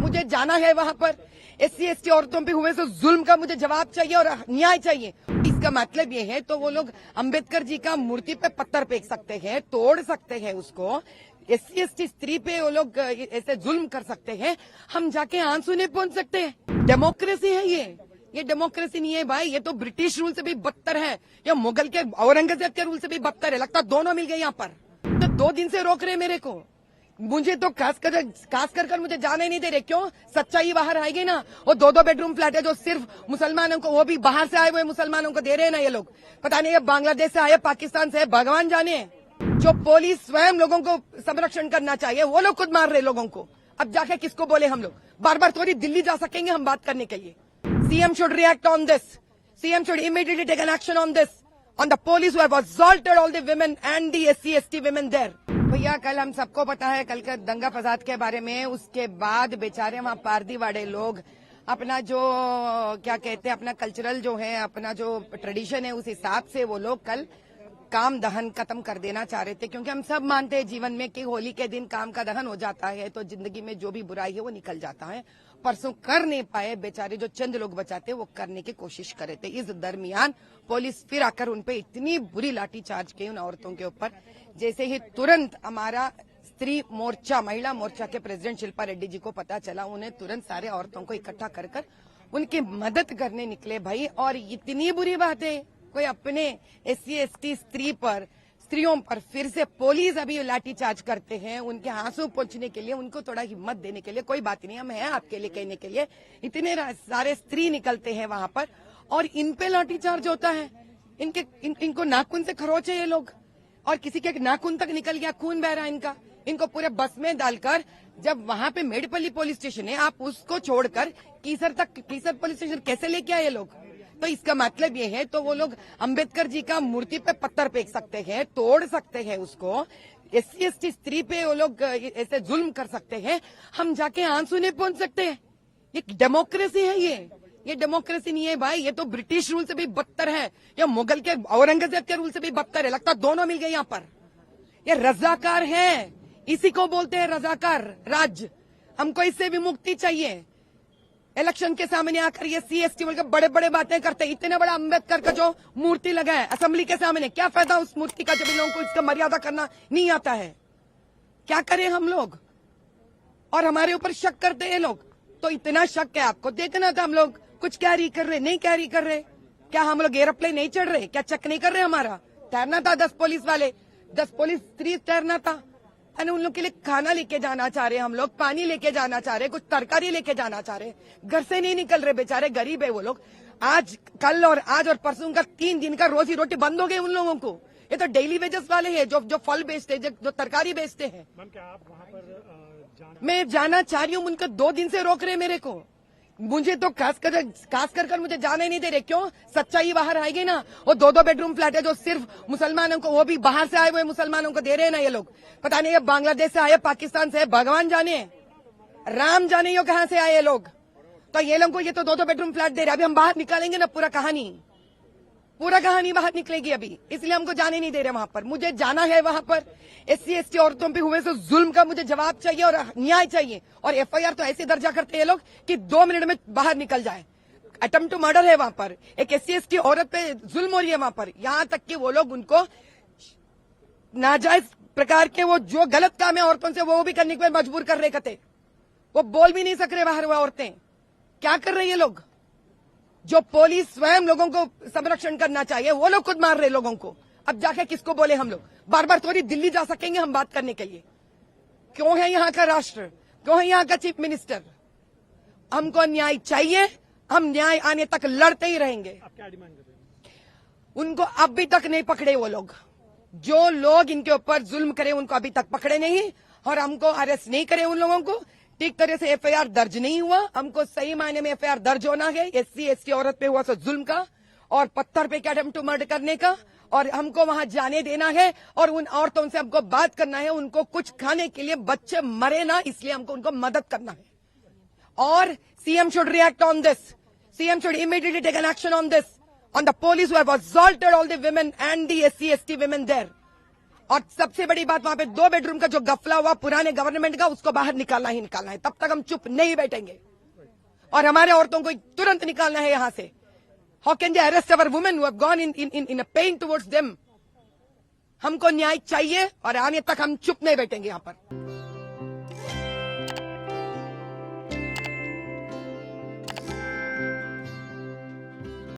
मुझे जाना है वहां पर। SC ST औरतों पे हुए तो जुल्म का मुझे जवाब चाहिए और न्याय चाहिए। इसका मतलब ये है तो वो लोग अंबेडकर जी का मूर्ति पे पत्थर फेंक सकते हैं, तोड़ सकते हैं उसको। SC ST स्त्री पे वो लोग ऐसे जुल्म कर सकते हैं, हम जाके आंसू नहीं पहुंच सकते हैं। डेमोक्रेसी है ये डेमोक्रेसी नहीं है भाई, ये तो ब्रिटिश रूल से भी बदतर है, या मुगल के औरंगजेब के रूल से भी बदतर है। लगता दोनों मिल गए यहाँ पर। तो 2 दिन से रोक रहे मेरे को, मुझे तो खास कर मुझे जाने नहीं दे रहे। क्यों? सच्चाई बाहर आएगी ना। वो 2-2 बेडरूम फ्लैट है जो सिर्फ मुसलमानों को, वो भी बाहर से आए हुए मुसलमानों को दे रहे हैं ना ये लोग। पता नहीं ये बांग्लादेश से आए, पाकिस्तान से, भगवान जाने। जो पुलिस स्वयं लोगों को संरक्षण करना चाहिए वो लोग खुद मार रहे लोगों को। अब जाके किसको बोले हम लोग? बार बार थोड़ी दिल्ली जा सकेंगे हम बात करने के लिए। CM should react on this. CM should immediately take an action on this, on the police who have assaulted all the women and the SC ST women there. भैया कल हम सबको पता है कल का दंगा फसाद के बारे में। उसके बाद बेचारे वहाँ पारदीवाड़े लोग अपना जो क्या कहते हैं, अपना कल्चरल जो है, अपना जो ट्रेडिशन है, उस हिसाब से वो लोग कल काम दहन खत्म कर देना चाह रहे थे। क्योंकि हम सब मानते हैं जीवन में कि होली के दिन काम का दहन हो जाता है तो जिंदगी में जो भी बुराई है वो निकल जाता है। परसों कर नहीं पाए बेचारे, जो चंद लोग बचाते वो करने की कोशिश कर रहे थे। इस दरमियान पुलिस फिर आकर उनपे इतनी बुरी लाठीचार्ज की उन औरतों के ऊपर, जैसे ही तुरंत हमारा स्त्री मोर्चा, महिला मोर्चा के प्रेसिडेंट शिल्पा रेड्डी जी को पता चला, उन्हें तुरंत सारे औरतों को इकट्ठा कर उनकी मदद करने निकले भाई। और इतनी बुरी बात है, कोई अपने SC ST स्त्रियों पर फिर से पुलिस अभी लाठीचार्ज करते हैं, उनके आंसू पोंछने के लिए, उनको थोड़ा हिम्मत देने के लिए। कोई बात नहीं, हम हैं आपके लिए कहने के लिए। इतने सारे स्त्री निकलते हैं वहां पर और इन पे लाठीचार्ज होता है। इनको नाखून से खरोच है ये लोग, और किसी के नाखून तक निकल गया, खून बह रहा है इनका। इनको पूरे बस में डालकर, जब वहां पे मेडपल्ली पुलिस स्टेशन है, आप उसको छोड़कर कीसर पुलिस स्टेशन कैसे लेके आए ये लोग? तो इसका मतलब ये है तो वो लोग अंबेडकर जी का मूर्ति पे पत्थर फेंक सकते हैं, तोड़ सकते हैं उसको। SC ST स्त्री पे वो लोग ऐसे जुल्म कर सकते हैं, हम जाके आंसू नहीं पहुंच सकते हैं। ये डेमोक्रेसी है ये डेमोक्रेसी नहीं है भाई, ये तो ब्रिटिश रूल से भी बदतर है, या मुगल के औरंगजेब के रूल से भी बदतर है। लगता दोनों मिल गए यहाँ पर। ये रजाकार है, इसी को बोलते हैं रजाकार राज। हमको इससे भी मुक्ति चाहिए। इलेक्शन के सामने आकर ये SC ST बोलकर बड़े बड़े बातें करते। इतने बड़ा अंबेडकर का जो मूर्ति लगा है असेंबली के सामने, क्या फायदा उस मूर्ति का जब इन लोगों को इसका मर्यादा करना नहीं आता है? क्या करें हम लोग? और हमारे ऊपर शक करते हैं लोग। तो इतना शक है आपको, देखना था हम लोग कुछ कैरी कर रहे, नहीं कैरी कर रहे। क्या हम लोग एरोप्लेन नहीं चढ़ रहे? क्या चेक नहीं कर रहे? हमारा तैरना था 10 पुलिस वाले, 10 पुलिस स्त्री तैरना था। और उन लोग के लिए खाना लेके जाना चाह रहे, हम लोग पानी लेके जाना चाह रहे, कुछ तरकारी लेके जाना चाह रहे, घर से नहीं निकल रहे बेचारे, गरीब है वो लोग। आज कल और परसों का 3 दिन का रोजी रोटी बंद हो गई उन लोगों को। ये तो डेली वेजेस वाले हैं जो फल बेचते हैं, जो तरकारी बेचते हैं। क्या आप वहाँ पर मैं जाना चाह रही हूँ, उनको 2 दिन से रोक रहे मेरे को। मुझे तो खास कर मुझे जाने नहीं दे रहे। क्यों? सच्चाई बाहर आएगी ना। वो 2-2 बेडरूम फ्लैट है जो सिर्फ मुसलमानों को, वो भी बाहर से आए हुए मुसलमानों को दे रहे हैं ना ये लोग। पता नहीं ये बांग्लादेश से आए, पाकिस्तान से, भगवान जाने, राम जाने ये कहां से आए ये लोग। तो ये लोगों को ये तो 2-2 बेडरूम फ्लैट दे रहे। अभी हम बाहर निकालेंगे ना पूरा कहानी बाहर निकलेगी अभी, इसलिए हमको जाने नहीं दे रहे वहां पर। मुझे जाना है वहां पर। SC ST औरतों पे हुए तो जुल्म का मुझे जवाब चाहिए और न्याय चाहिए। और FIR तो ऐसे दर्जा करते हैं लोग कि 2 मिनट में बाहर निकल जाए। अटेम्प्ट टू मर्डर है वहां पर, एक SC ST औरत पे जुल्म हो रही है वहां पर। यहां तक कि वो लोग उनको नाजायज प्रकार के वो जो गलत काम है औरतों से वो भी करने के लिए मजबूर कर रहे कते। वो बोल भी नहीं सक रहे बाहर, वो औरतें क्या कर रही है लोग। जो पुलिस स्वयं लोगों को संरक्षण करना चाहिए वो लोग खुद मार रहे लोगों को। अब जाके किसको बोले हम लोग? बार बार थोड़ी दिल्ली जा सकेंगे हम बात करने के लिए। क्यों है यहाँ का राष्ट्र, क्यों है यहाँ का चीफ मिनिस्टर? हमको न्याय चाहिए, हम न्याय आने तक लड़ते ही रहेंगे। आप क्या डिमांड कर रहे हैं? उनको अभी तक नहीं पकड़े वो लोग, जो लोग इनके ऊपर जुल्म करे उनको अभी तक पकड़े नहीं, और हमको अरेस्ट नहीं करे उन लोगों को। ठीक तरह से FIR दर्ज नहीं हुआ, हमको सही मायने में FIR दर्ज होना है। SC ST औरत पे हुआ सो जुल्म का और पत्थर पे अटेम्प्ट टू मर्डर करने का, और हमको वहां जाने देना है और उन औरतों से हमको बात करना है। उनको कुछ खाने के लिए बच्चे मरे ना, इसलिए हमको उनको मदद करना है। और CM should react on this. CM should immediately take an action on this, on the police who have assaulted all the women and the SC ST women there. और सबसे बड़ी बात, वहां पे 2 बेडरूम का जो गफला हुआ पुराने गवर्नमेंट का, उसको बाहर निकालना ही निकालना है। तब तक हम चुप नहीं बैठेंगे और हमारे औरतों को तुरंत निकालना है यहां से। How can they arrest our women who have gone in a pain towards them? हमको न्याय चाहिए और आने तक हम चुप नहीं बैठेंगे यहां पर।